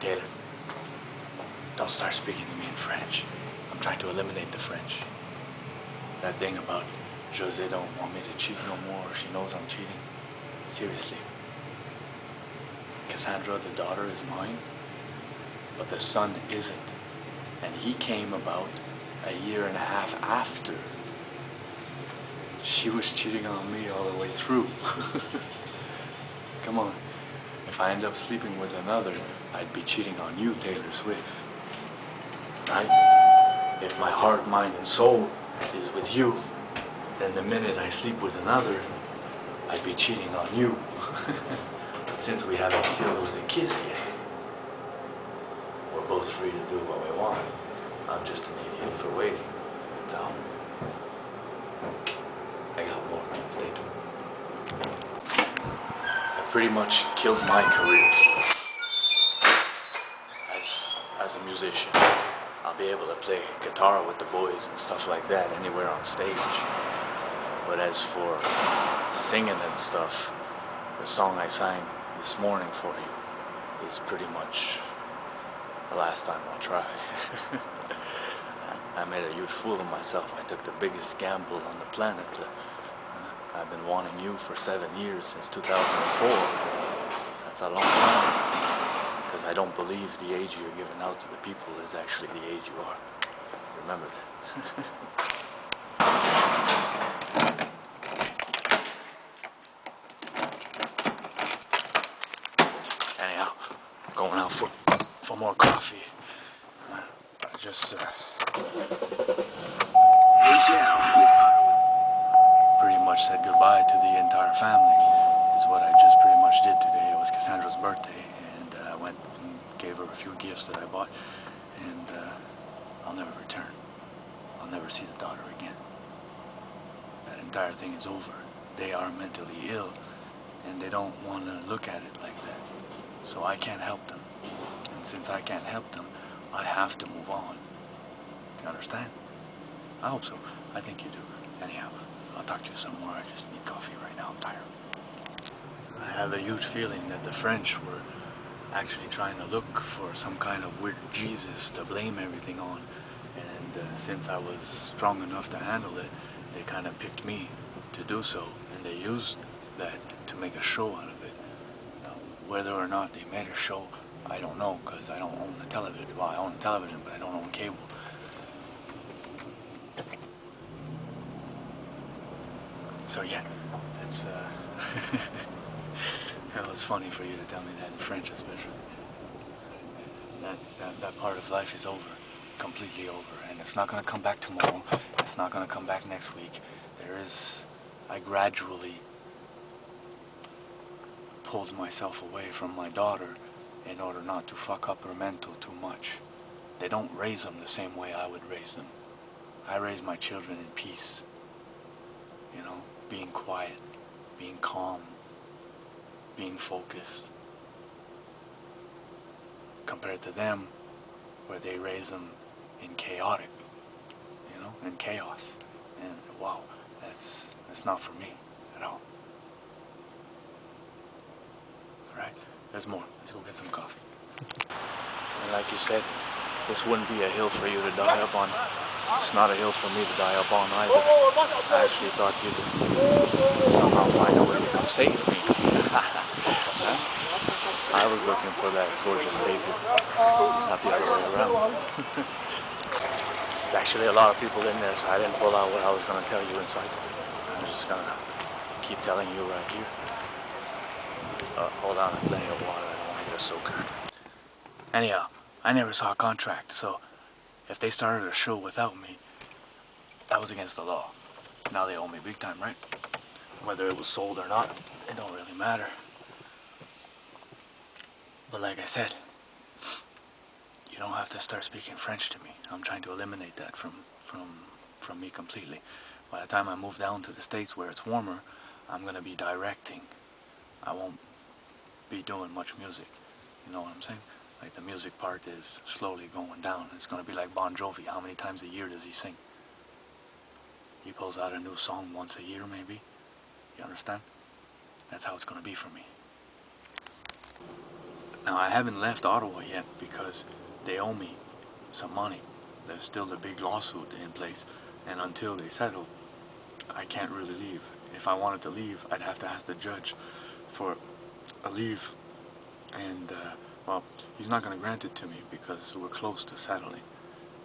Taylor, don't start speaking to me in French. I'm trying to eliminate the French. That thing about José don't want me to cheat no more, or she knows I'm cheating. Seriously. Cassandra, the daughter, is mine, but the son isn't. And he came about a year and a half after. She was cheating on me all the way through. Come on. If I end up sleeping with another, I'd be cheating on you, Taylor Swift. Right? If my heart, mind, and soul is with you, then the minute I sleep with another, I'd be cheating on you. But since we haven't sealed with a kiss yet, we're both free to do what we want. I'm just an idiot for waiting. That's all. I got more. Stay tuned. I pretty much killed my career as a musician. I'll be able to play guitar with the boys and stuff like that anywhere on stage. But as for singing and stuff, the song I sang this morning for you is pretty much the last time I'll try. I made a huge fool of myself. I took the biggest gamble on the planet. I've been wanting you for 7 years, since 2004. That's a long time. Because I don't believe the age you're giving out to the people is actually the age you are. Remember that. Anyhow, going out for more coffee. I just pretty much said goodbye to the entire family, is what I just pretty much did today. It was Cassandra's birthday, and I went and gave her a few gifts that I bought, and I'll never return. I'll never see the daughter again. That entire thing is over. They are mentally ill, and they don't want to look at it like that. So I can't help them. And since I can't help them, I have to move on. You understand? I hope so. I think you do. Anyhow, I'll talk to you some more. I just need coffee right now. I'm tired. I have a huge feeling that the French were actually trying to look for some kind of weird Jesus to blame everything on. And since I was strong enough to handle it, they kind of picked me to do so. And they used that to make a show out of it. Whether or not they made a show, I don't know, because I don't own a television. Well, I own a television, but I don't own cable. So yeah, it's it was funny for you to tell me that in French, especially. That part of life is over, completely over, and it's not gonna come back tomorrow. It's not gonna come back next week. I gradually pulled myself away from my daughter in order not to fuck up her mental too much. They don't raise them the same way I would raise them. I raise my children in peace. You know, being quiet, being calm, being focused. Compared to them, where they raise them in chaotic, you know, in chaos. And wow, that's not for me at all. Alright, there's more. Let's go get some coffee. And like you said, this wouldn't be a hill for you to die up on. It's not a hill for me to die up on either. I actually thought you'd somehow find a way to come save me. I was looking for that gorgeous savior, not the other way around. There's actually a lot of people in there, so I didn't pull out what I was going to tell you inside. I was just going to keep telling you right here. Hold on, plenty of water. I don't need a soaker. Anyhow, I never saw a contract, so if they started a show without me, that was against the law. Now they owe me big time, right? Whether it was sold or not, it don't really matter. But like I said, you don't have to start speaking French to me. I'm trying to eliminate that from me completely. By the time I move down to the States where it's warmer, I'm going to be directing. I won't be doing much music. You know what I'm saying? Like the music part is slowly going down. It's going to be like Bon Jovi. How many times a year does he sing? He pulls out a new song once a year maybe. You understand? That's how it's going to be for me. Now, I haven't left Ottawa yet because they owe me some money. There's still a big lawsuit in place, and until they settle, I can't really leave. If I wanted to leave, I'd have to ask the judge for a leave, and well, he's not going to grant it to me because we're close to settling.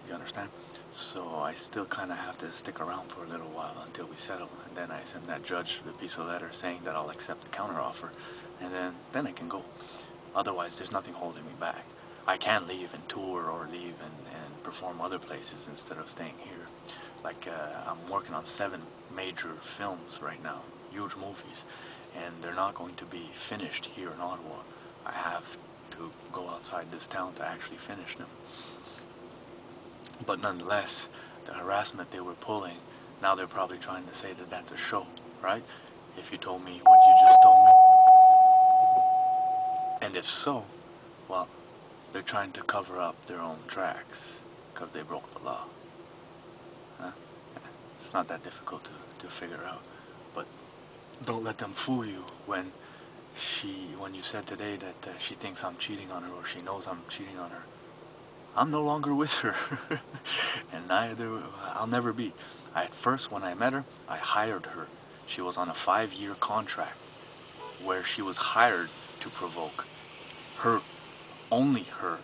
You understand? So I still kind of have to stick around for a little while until we settle, and then I send that judge the piece of letter saying that I'll accept the counteroffer, and then I can go. Otherwise, there's nothing holding me back. I can leave and tour or leave and perform other places instead of staying here. Like, I'm working on 7 major films right now, huge movies, and they're not going to be finished here in Ottawa. I have to go outside this town to actually finish them. But nonetheless, the harassment they were pulling, now they're probably trying to say that that's a show, right? If you told me what you just told me. And if so, well, they're trying to cover up their own tracks because they broke the law. Huh? It's not that difficult to figure out. But don't let them fool you when you said today that she thinks I'm cheating on her, or she knows I'm cheating on her. I'm no longer with her, and I'll never be. At first, when I met her, I hired her. She was on a 5-year contract where she was hired to provoke her, only her.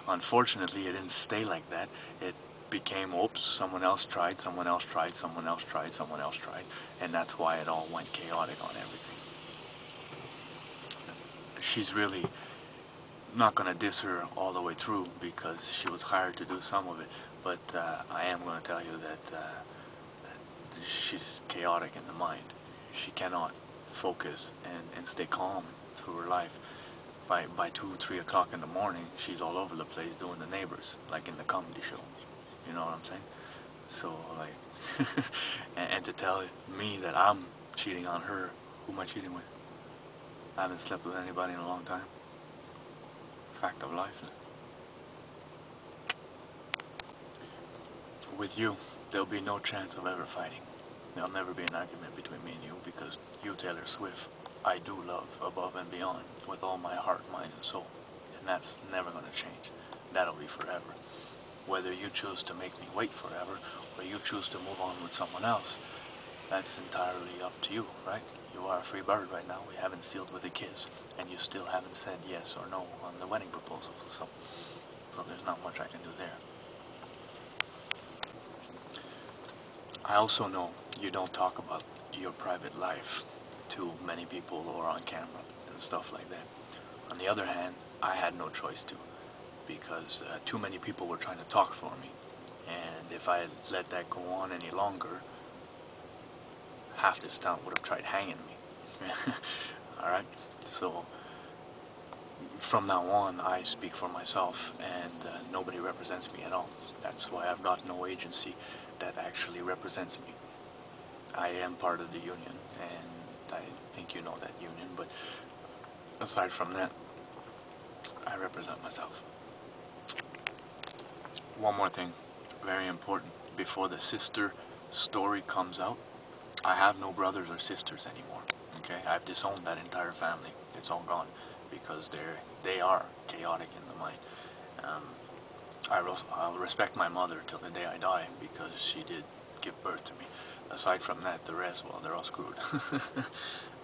Unfortunately, it didn't stay like that. It became, oops, someone else tried, someone else tried, someone else tried, someone else tried, and that's why it all went chaotic on everything. She's really not going to diss her all the way through because she was hired to do some of it, but I am going to tell you that she's chaotic in the mind. She cannot focus and stay calm through her life. By 2, 3 o'clock in the morning, she's all over the place doing the neighbors, like in the comedy show. You know what I'm saying? So, like, and to tell me that I'm cheating on her, who am I cheating with? I haven't slept with anybody in a long time. Fact of life. With you, there'll be no chance of ever fighting. There'll never be an argument between me and you because you, Taylor Swift, I do love above and beyond with all my heart, mind, and soul. And that's never going to change. That'll be forever. Whether you choose to make me wait forever or you choose to move on with someone else, that's entirely up to you, right? You are a free bird right now. We haven't sealed with a kiss, and you still haven't said yes or no on the wedding proposal, so there's not much I can do there. I also know you don't talk about your private life to many people or on camera and stuff like that. On the other hand, I had no choice to, because too many people were trying to talk for me, and if I had let that go on any longer, half this town would have tried hanging me. Alright? So, from now on, I speak for myself, and nobody represents me at all. That's why I've got no agency that actually represents me. I am part of the union, and I think you know that union, but aside from that, I represent myself. One more thing, very important. Before the sister story comes out, I have no brothers or sisters anymore. Okay, I've disowned that entire family. It's all gone because they are chaotic in the mind. I'll respect my mother till the day I die because she did give birth to me. Aside from that, the rest, well, they're all screwed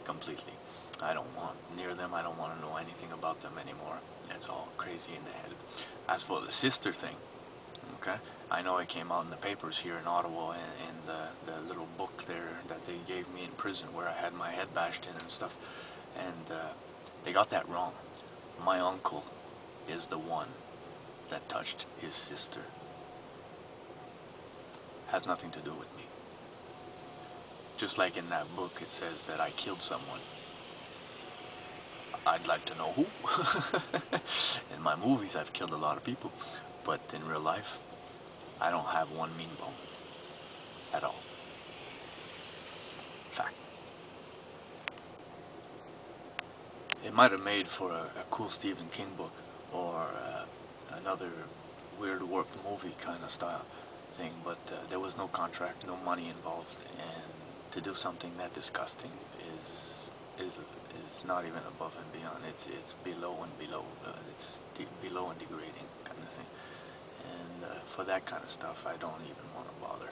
completely. I don't want near them. I don't want to know anything about them anymore. It's all crazy in the head. As for the sister thing, okay, I know it came out in the papers here in Ottawa in the little book there that they gave me in prison where I had my head bashed in and stuff, and they got that wrong. My uncle is the one that touched his sister. Has nothing to do with me. Just like in that book it says that I killed someone. I'd like to know who. In my movies I've killed a lot of people, but in real life I don't have one mean bone at all. Fact. It might have made for a cool Stephen King book or another weird warped movie kind of style thing, but there was no contract, no money involved, and to do something that disgusting is not even above and beyond. It's below and below. It's below and degrading kind of thing. And for that kind of stuff, I don't even want to bother.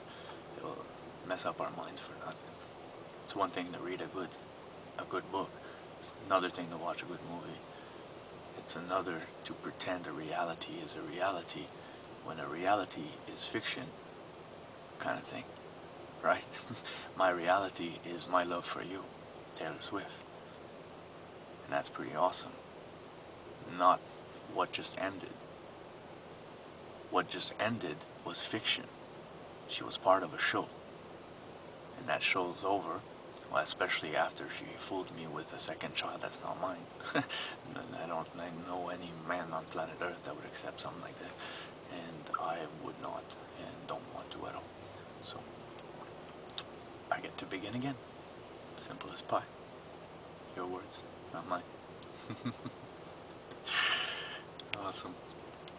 It'll mess up our minds for nothing. It's one thing to read a good book. It's another thing to watch a good movie. It's another to pretend a reality is a reality when a reality is fiction, kind of thing, right? My reality is my love for you, Taylor Swift. And that's pretty awesome. Not what just ended. What just ended was fiction. She was part of a show. And that show's over. Well, especially after she fooled me with a second child that's not mine. I don't know any man on planet Earth that would accept something like that. And I would not, and don't want to at all. So, I get to begin again. Simple as pie. Your words, not mine. Awesome.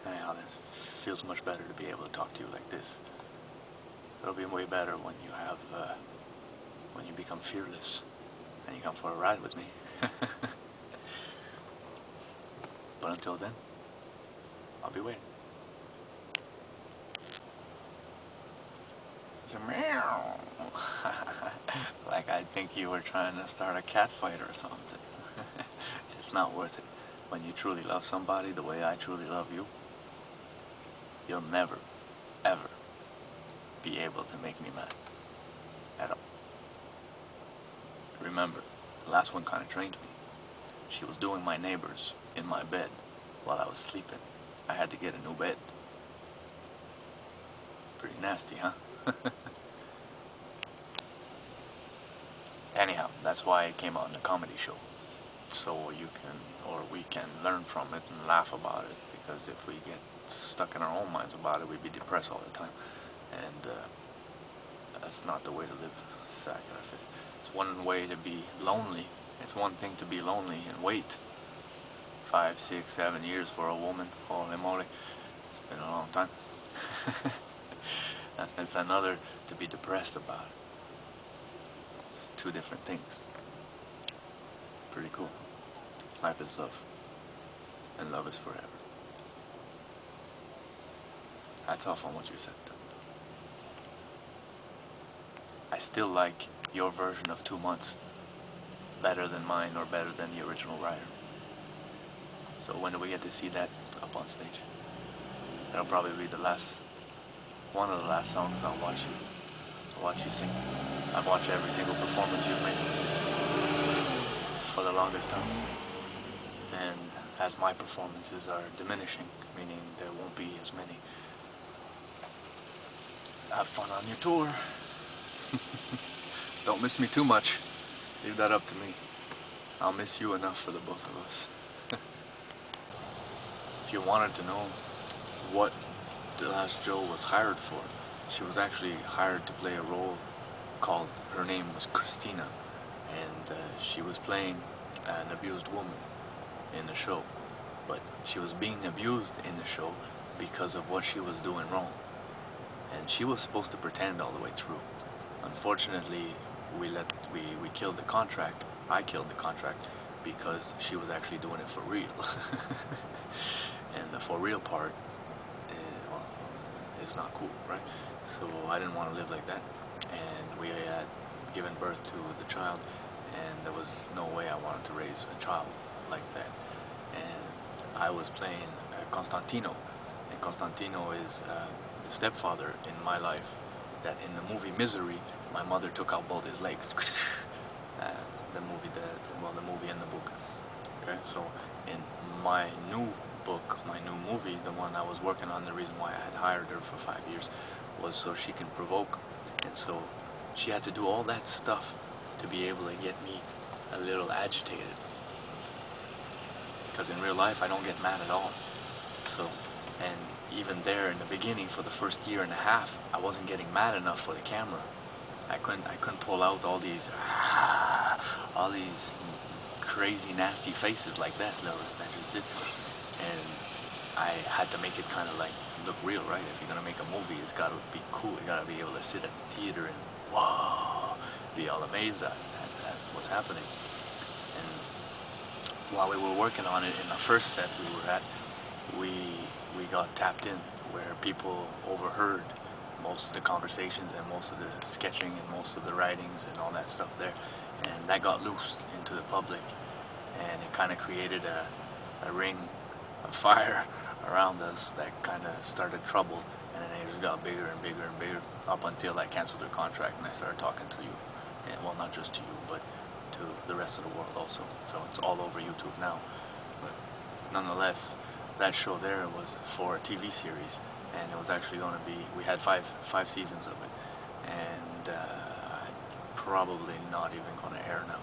Anyhow, this feels much better to be able to talk to you like this. It'll be way better when you have, when you become fearless and you come for a ride with me. But until then, I'll be waiting. It's a meow. Like I think you were trying to start a cat fight or something. It's not worth it. When you truly love somebody the way I truly love you, you'll never, ever be able to make me mad. At all. Remember, the last one kind of trained me. She was doing my neighbors in my bed while I was sleeping. I had to get a new bed. Pretty nasty, huh? Anyhow, that's why it came out in a comedy show. So you can, or we can learn from it and laugh about it. Because if we get stuck in our own minds about it, we'd be depressed all the time. And that's not the way to live. Sacrifice. It's one way to be lonely. It's one thing to be lonely and wait 5, 6, 7 years for a woman. Holy moly, it's been a long time. And it's another to be depressed about it. It's two different things. Pretty cool. Life is love, and love is forever. Hats off on what you said. I still like your version of 2 months better than mine or better than the original writer. So when do we get to see that up on stage? That'll probably be the last, one of the last songs I'll watch you sing. I've watched every single performance you've made for the longest time. And as my performances are diminishing, meaning there won't be as many, have fun on your tour. Don't miss me too much. Leave that up to me. I'll miss you enough for the both of us. If you wanted to know what The Last Joe was hired for, she was actually hired to play a role called, her name was Christina, and she was playing an abused woman in the show. But she was being abused in the show because of what she was doing wrong. And she was supposed to pretend all the way through. Unfortunately, we killed the contract. I killed the contract because she was actually doing it for real. And the for real part is not cool, right? So I didn't want to live like that. And we had given birth to the child, and there was no way I wanted to raise a child like that. And I was playing Constantino, and Constantino is the stepfather in my life that in the movie Misery, my mother took out both his legs. The movie and the book. Okay, so in my new book, my new movie, the one I was working on, the reason why I had hired her for 5 years was so she can provoke. And so she had to do all that stuff to be able to get me a little agitated. Because in real life, I don't get mad at all. So, and even there in the beginning, for the first year and a half, I wasn't getting mad enough for the camera. I couldn't pull out all these crazy, nasty faces like that I just did. And I had to make it kind of like look real, right? If you're gonna make a movie, it's gotta be cool. You gotta be able to sit at the theater and whoa, be all amazed at what's happening. And while we were working on it in the first set we were at, we got tapped in, where people overheard most of the conversations and most of the sketching and most of the writings and all that stuff there, and that got loosed into the public, and it kind of created a ring of fire around us that kind of started trouble, and then it just got bigger and bigger and bigger up until I canceled the contract and I started talking to you, and well, not just to you, but to the rest of the world also. So it's all over YouTube now. But nonetheless, that show there was for a TV series, and it was actually going to be, we had five seasons of it, and probably not even going to air now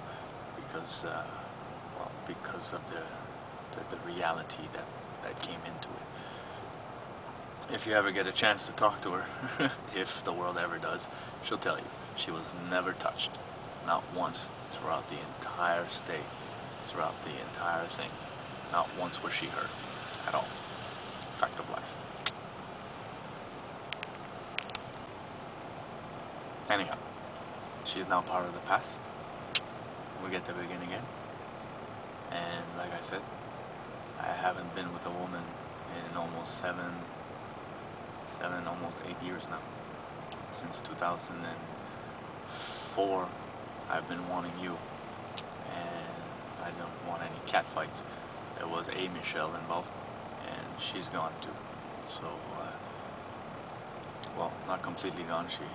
because well, because of the reality that came into it. If you ever get a chance to talk to her, if the world ever does, she'll tell you she was never touched, not once, throughout the entire stay, throughout the entire thing. Not once was she hurt at all. Fact of life. Anyhow, she's now part of the past. We get to begin again. And like I said, I haven't been with a woman in almost almost 8 years now. Since 2004, I've been wanting you, and I don't want any cat fights. There was a Michelle involved, and she's gone too. So, well, not completely gone. She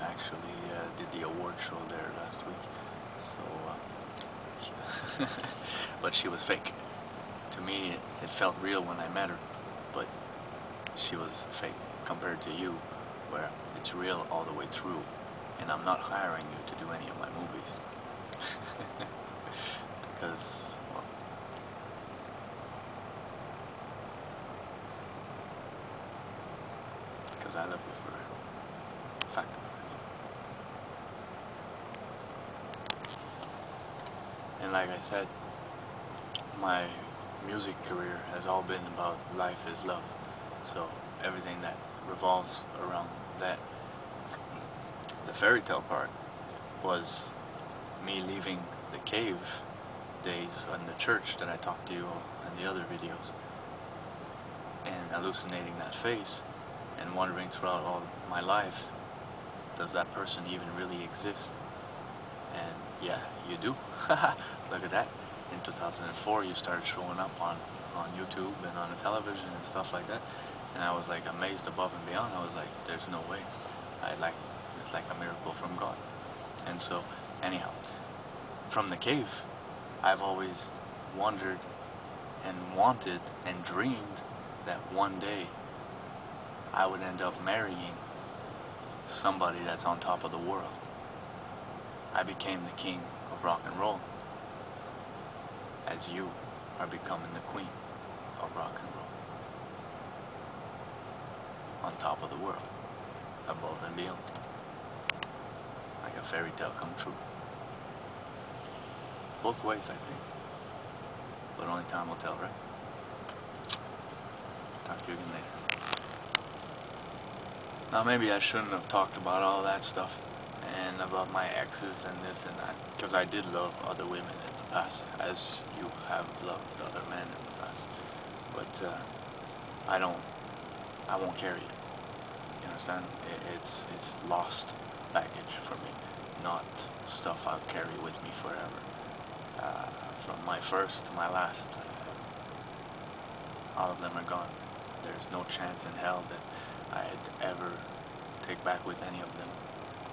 actually did the award show there last week. So, but she was fake. To me, it felt real when I met her, but she was fake compared to you, where it's real all the way through, and I'm not hiring you to do any of my movies. Because, well, because I love you for a fact of life. And like I said, my music career has all been about life is love. So everything that revolves around that. The fairy tale part was me leaving the cave days in the church that I talked to you in the other videos, and hallucinating that face and wondering throughout all my life, does that person even really exist? And yeah, you do. Look at that. In 2004 you started showing up on YouTube and on the television and stuff like that, and I was like amazed above and beyond. I was like, there's no way. It's like a miracle from God. And so, anyhow, from the cave, I've always wondered and wanted and dreamed that one day I would end up marrying somebody that's on top of the world. I became the king of rock and roll, as you are becoming the queen of rock and roll. On top of the world, above and beyond. Like a fairy tale come true. Both ways, I think. But only time will tell, right? Talk to you again later. Now maybe I shouldn't have talked about all that stuff and about my exes and this and that, because I did love other women in the past, as you have loved other men in the past. But I won't carry it. You understand? It's lost baggage for me, not stuff I'll carry with me forever. From my first to my last, all of them are gone. There's no chance in hell that I'd ever take back with any of them,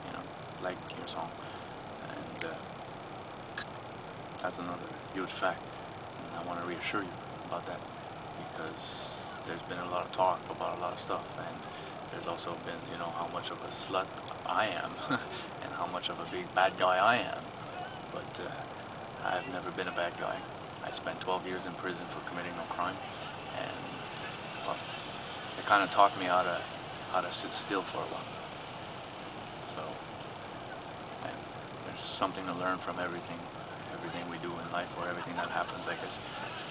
you know, like your song. And that's another huge fact, and I want to reassure you about that, because there's been a lot of talk about a lot of stuff, and there's also been, you know, how much of a slut I am, and how much of a big bad guy I am, but I've never been a bad guy. I spent 12 years in prison for committing no crime, and well, it kind of taught me how to sit still for a while. So, and there's something to learn from everything we do in life, or everything that happens, I guess,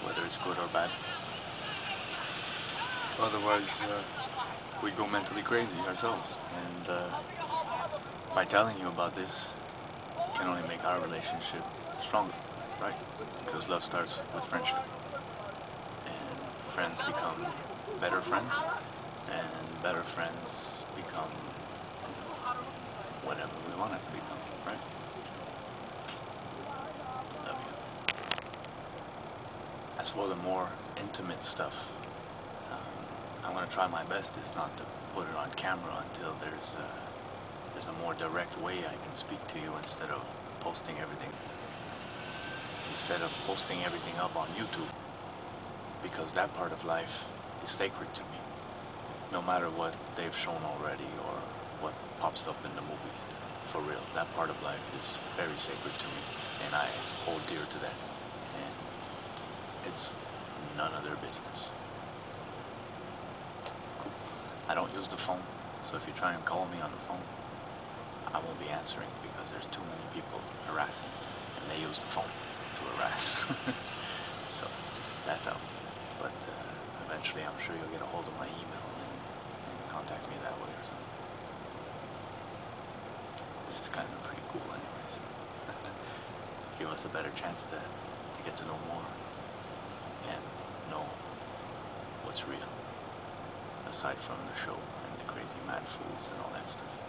whether it's good or bad. Otherwise, we'd go mentally crazy ourselves, and by telling you about this, can only make our relationship stronger. right? Because love starts with friendship. And friends become better friends, and better friends become whatever we want it to become, right? Love you. As for the more intimate stuff, I'm going to try my best is not to put it on camera until there's a more direct way I can speak to you instead of posting everything up on YouTube, because that part of life is sacred to me, no matter what they've shown already or what pops up in the movies. For real, that part of life is very sacred to me, and I hold dear to that, and it's none of their business. Cool. I don't use the phone, so if you try and call me on the phone, I won't be answering because there's too many people harassing, and they use the phone to harass. So that's out. But eventually I'm sure you'll get a hold of my email and contact me that way or something. This is kind of pretty cool anyways. Give us a better chance to get to know more and know what's real, aside from the show and the crazy mad fools and all that stuff.